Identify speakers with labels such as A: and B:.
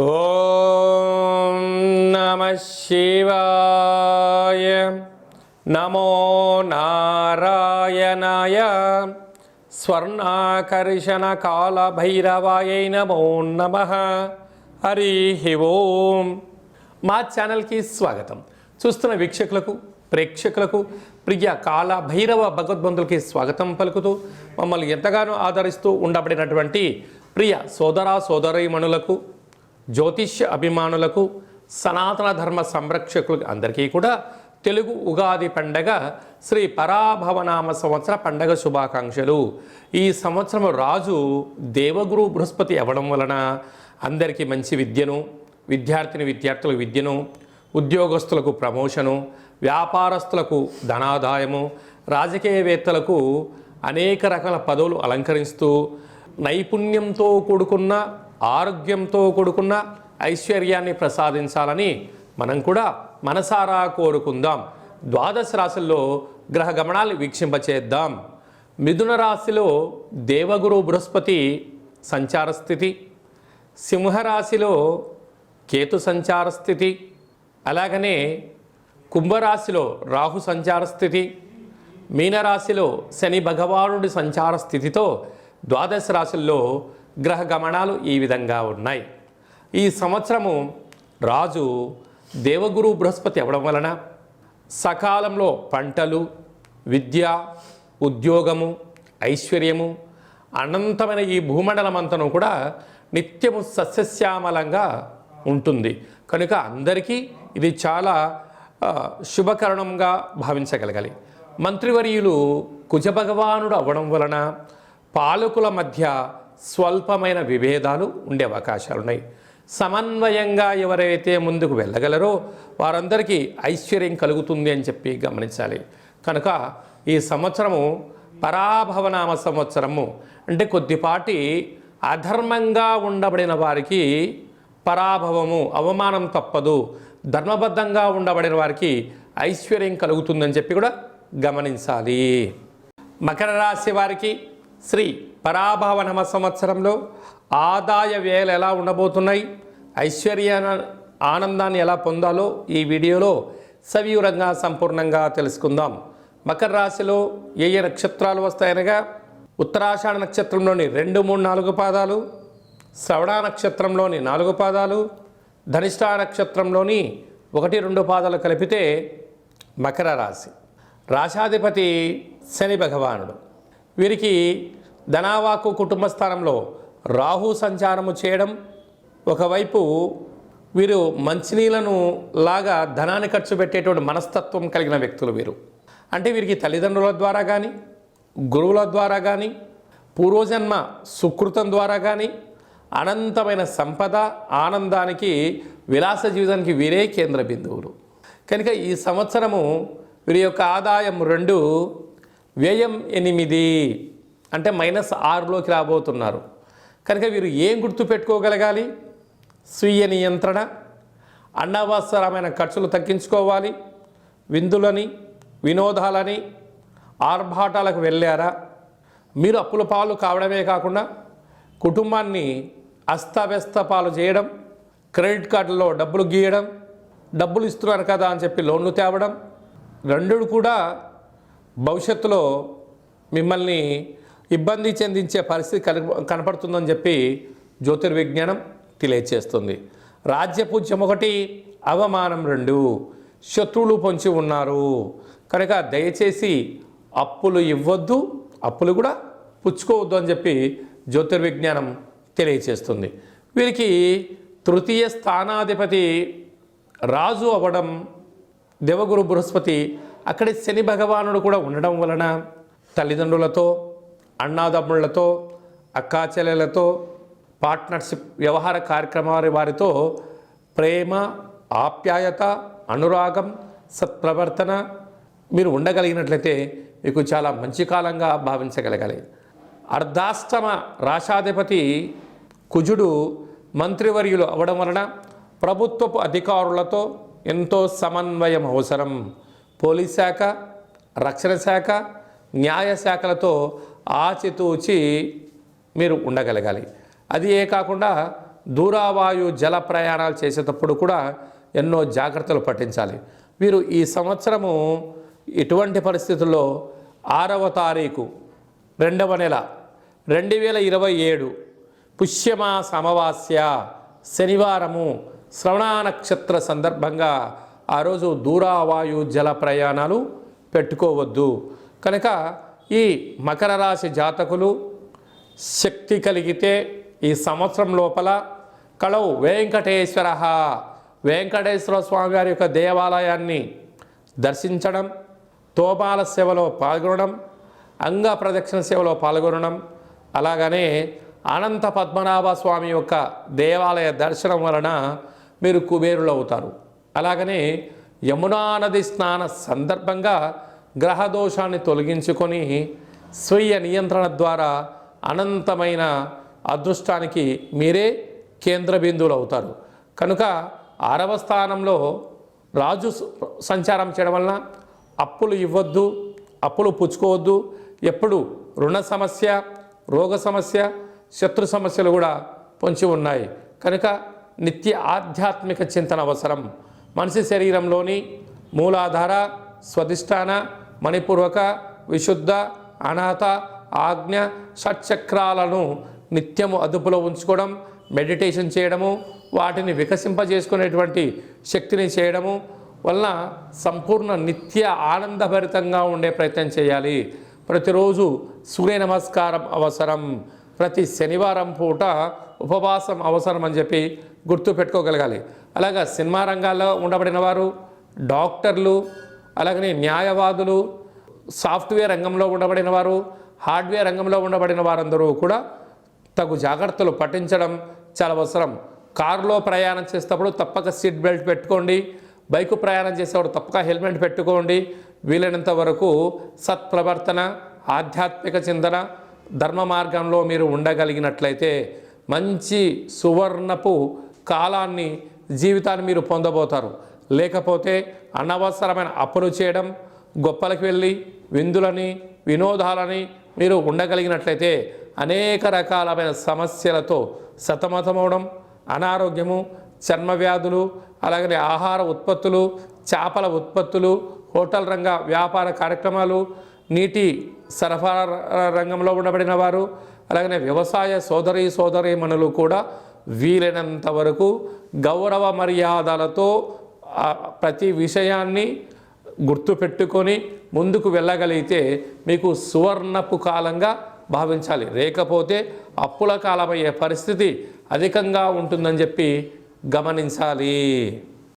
A: ఓం నమః శివాయ. నమో నారాయణాయ. స్వర్ణాకర్షణ కాల భైరవాయ నమో నమః. హరి ఓం. మా ఛానల్కి స్వాగతం. చూస్తున్న వీక్షకులకు, ప్రేక్షకులకు, ప్రియ కాల భైరవ భగవద్బంధులకి స్వాగతం పలుకుతూ మమ్మల్ని ఎంతగానో ఆదరిస్తూ ఉండబడినటువంటి ప్రియ సోదర సోదరీమణులకు, జ్యోతిష్య అభిమానులకు, సనాతన ధర్మ సంరక్షకులకు అందరికీ కూడా తెలుగు ఉగాది పండగ శ్రీ పరాభవనామ సంవత్సర పండగ శుభాకాంక్షలు. ఈ సంవత్సరం రాజు దేవగురు బృహస్పతి అవ్వడం వలన అందరికీ మంచి విద్యను, విద్యార్థులకు విద్యను, ఉద్యోగస్తులకు ప్రమోషను, వ్యాపారస్తులకు ధనాదాయము, రాజకీయవేత్తలకు అనేక రకాల పదవులు అలంకరిస్తూ నైపుణ్యంతో కూడుకున్న, ఆరోగ్యంతో కూడుకున్న ఐశ్వర్యాన్ని ప్రసాదించాలని మనం కూడా మనసారా కోరుకుందాం. ద్వాదశ రాశుల్లో గ్రహ గమనాలు వీక్షింపచేద్దాం. మిథున రాశిలో దేవగురు బృహస్పతి సంచార స్థితి, సింహరాశిలో కేతు సంచార స్థితి, అలాగనే కుంభరాశిలో రాహు సంచార స్థితి, మీనరాశిలో శని భగవానుడి సంచార స్థితితో ద్వాదశ రాశుల్లో గ్రహ గమనాలు ఈ విధంగా ఉన్నాయి. ఈ సంవత్సరము రాజు దేవగురు బృహస్పతి అవ్వడం వలన సకాలంలో పంటలు, విద్య, ఉద్యోగము, ఐశ్వర్యము, అనంతమైన ఈ భూమండలమంతను కూడా నిత్యము సస్యశ్యామలంగా ఉంటుంది. కనుక అందరికీ ఇది చాలా శుభకరణంగా భావించగలగాలి. మంత్రివర్యులు కుజభగవానుడు అవ్వడం వలన పాలకుల మధ్య స్వల్పమైన విభేదాలు ఉండే అవకాశాలు ఉన్నాయి. సమన్వయంగా ఎవరైతే ముందుకు వెళ్ళగలరో వారందరికీ ఐశ్వర్యం కలుగుతుంది అని చెప్పి గమనించాలి. కనుక ఈ సంవత్సరము పరాభవనామ సంవత్సరము అంటే కొద్దిపాటి అధర్మంగా ఉండబడిన వారికి పరాభవము, అవమానం తప్పదు. ధర్మబద్ధంగా ఉండబడిన వారికి ఐశ్వర్యం కలుగుతుందని చెప్పి కూడా గమనించాలి. మకర రాశి వారికి శ్రీ పరాభవనామ సంవత్సరంలో ఆదాయ వ్యయాలు ఎలా ఉండబోతున్నాయి, ఐశ్వర్య ఆనందాన్ని ఎలా పొందాలో ఈ వీడియోలో సవివరంగా సంపూర్ణంగా తెలుసుకుందాం. మకర రాశిలో ఏ ఏ నక్షత్రాలు వస్తాయనగా ఉత్తరాషాఢ నక్షత్రంలోని 2, 3, 4 పాదాలు, శ్రవణ నక్షత్రంలోని 4 పాదాలు, ధనిష్ఠా నక్షత్రంలోని 1, 2 పాదాలు కలిపితే మకర రాశి. రాశాధిపతి శని భగవానుడు. వీరికి ధనావాకు కుటుంబ స్థానంలో రాహు సంచారము చేయడం, ఒకవైపు వీరు మంచినీళ్ళను లాగా ధనాన్ని ఖర్చు పెట్టేటువంటి మనస్తత్వం కలిగిన వ్యక్తులు వీరు. అంటే వీరికి తల్లిదండ్రుల ద్వారా కానీ, గురువుల ద్వారా కానీ, పూర్వజన్మ సుకృతం ద్వారా కానీ అనంతమైన సంపద, ఆనందానికి, విలాస జీవితానికి వీరే కేంద్ర బిందువులు. కనుక ఈ సంవత్సరము వీరి యొక్క ఆదాయం 2, వ్యయం 8 అంటే -6లోకి రాబోతున్నారు. కనుక వీరు ఏం గుర్తుపెట్టుకోగలగాలి? స్వీయ నియంత్రణ, అనవసరమైన ఖర్చులు తగ్గించుకోవాలి. విందులని, వినోదాలని, ఆర్భాటాలకు వెళ్ళారా? మీరు అప్పుల పాలు కావడమే కాకుండా కుటుంబాన్ని అస్తవ్యస్త పాలు చేయడం, క్రెడిట్ కార్డులో డబ్బులు గీయడం, డబ్బులు ఇస్తున్నారు కదా అని చెప్పి లోన్లు తేవడం, రెండు కూడా భవిష్యత్తులో మిమ్మల్ని ఇబ్బంది చెందించే పరిస్థితి కనపడుతుందని చెప్పి జ్యోతిర్విజ్ఞానం తెలియచేస్తుంది. రాజ్యపూజ్యం 1, అవమానం 2, శత్రువులు పొంచి ఉన్నారు. కనుక దయచేసి అప్పులు ఇవ్వద్దు, అప్పులు కూడా పుచ్చుకోవద్దు అని చెప్పి జ్యోతిర్విజ్ఞానం తెలియచేస్తుంది. వీరికి తృతీయ స్థానాధిపతి రాజు అవ్వడం, దేవగురు బృహస్పతి అక్కడే శని భగవానుడు కూడా ఉండడం వలన తల్లిదండ్రులతో, అన్నాదమ్ముళ్లతో, అక్కాచెల్లెలతో, పార్ట్నర్షిప్ వ్యవహార కార్యక్రమాల వారితో ప్రేమ, ఆప్యాయత, అనురాగం, సత్ప్రవర్తన మీరు ఉండగలిగినట్లయితే మీకు చాలా మంచి కాలంగా భావించగలగాలి. అర్ధాష్టమ రాశాధిపతి కుజుడు మంత్రివర్యులు అవ్వడం వలన ప్రభుత్వపు అధికారులతో ఎంతో సమన్వయం అవసరం. పోలీస్ శాఖ, రక్షణ శాఖ, న్యాయశాఖలతో ఆచితూచి మీరు ఉండగలగాలి. అది ఏ కాకుండా దూరావాయు జల ప్రయాణాలు చేసేటప్పుడు కూడా ఎన్నో జాగ్రత్తలు పాటించాలి. వీరు ఈ సంవత్సరము ఇటువంటి పరిస్థితుల్లో 6వ తారీఖు 2వ నెల 2027 పుష్యమాస అమావాస్య శనివారము శ్రవణ నక్షత్ర సందర్భంగా ఆ రోజు దూరావాయు జల ప్రయాణాలు పెట్టుకోవద్దు. కనుక ఈ మకర రాశి జాతకులు శక్తి కలిగితే ఈ సంవత్సరం లోపల కళవు వెంకటేశ్వర స్వామి వారి యొక్క దేవాలయాన్ని దర్శించడం, తోమాల సేవలో పాల్గొనడం, అంగ ప్రదక్షిణ సేవలో పాల్గొనడం, అలాగనే అనంత పద్మనాభ స్వామి యొక్క దేవాలయ దర్శనం వలన మీరు కుబేరులు అవుతారు. అలాగనే యమునా నది స్నాన సందర్భంగా గ్రహదోషాన్ని తొలగించుకొని స్వీయ నియంత్రణ ద్వారా అనంతమైన అదృష్టానికి మీరే కేంద్ర బిందువులు అవుతారు. కనుక 6వ స్థానంలో రాజు సంచారం చేయడం వలన అప్పులు ఇవ్వద్దు, అప్పులు పుచ్చుకోవద్దు. ఎప్పుడు రుణ సమస్య, రోగ సమస్య, శత్రు సమస్యలు కూడా పొంచి ఉన్నాయి. కనుక నిత్య ఆధ్యాత్మిక చింతన అవసరం. మనిషి శరీరంలోని మూలాధార, స్వధిష్టాన, మణిపూర్వక, విశుద్ధ, అనాథ, ఆజ్ఞ, షట్చక్రాలను నిత్యము అదుపులో ఉంచుకోవడం, మెడిటేషన్ చేయడము, వాటిని వికసింపజేసుకునేటువంటి శక్తిని చేయడము వలన సంపూర్ణ నిత్య ఆనందభరితంగా ఉండే ప్రయత్నం చేయాలి. ప్రతిరోజు సూర్య నమస్కారం అవసరం. ప్రతి శనివారం పూట ఉపవాసం అవసరం అని చెప్పి గుర్తు పెట్టుకోగలగాలి. అలాగా సినిమా రంగాల్లో ఉండబడిన వారు, డాక్టర్లు, అలాగనే న్యాయవాదులు, సాఫ్ట్వేర్ రంగంలో ఉండబడిన వారు, హార్డ్వేర్ రంగంలో ఉండబడిన వారందరూ కూడా తగు జాగ్రత్తలు పాటించడం చాలా అవసరం. కారులో ప్రయాణం చేసేటప్పుడు తప్పక సీట్ బెల్ట్ పెట్టుకోండి. బైకు ప్రయాణం చేసేవాడు తప్పక హెల్మెట్ పెట్టుకోండి. వీలైనంత వరకు సత్ప్రవర్తన, ఆధ్యాత్మిక చింతన, ధర్మ మార్గంలో మీరు ఉండగలిగినట్లయితే మంచి సువర్ణపు కాలాన్ని, జీవితాన్ని మీరు పొందబోతారు. లేకపోతే అనవసరమైన అప్పులు చేయడం, గొప్పలకు వెళ్ళి విందులని, వినోదాలని మీరు ఉండగలిగినట్లయితే అనేక రకాలమైన సమస్యలతో సతమతమవడం, అనారోగ్యము, చర్మ వ్యాధులు, అలాగనే ఆహార ఉత్పత్తులు, చేపల ఉత్పత్తులు, హోటల్ రంగ వ్యాపార కార్యక్రమాలు, నీటి సరఫరా రంగంలో ఉండబడిన వారు, అలాగనే వ్యవసాయ సోదరీమణులు కూడా వీలైనంత వరకు గౌరవ మర్యాదలతో ప్రతి విషయాన్ని గుర్తుపెట్టుకొని ముందుకు వెళ్ళగలిగితే మీకు సువర్ణపు కాలంగా భావించాలి. లేకపోతే అప్పుల కాలమయ్యే పరిస్థితి అధికంగా ఉంటుందని చెప్పి గమనించాలి.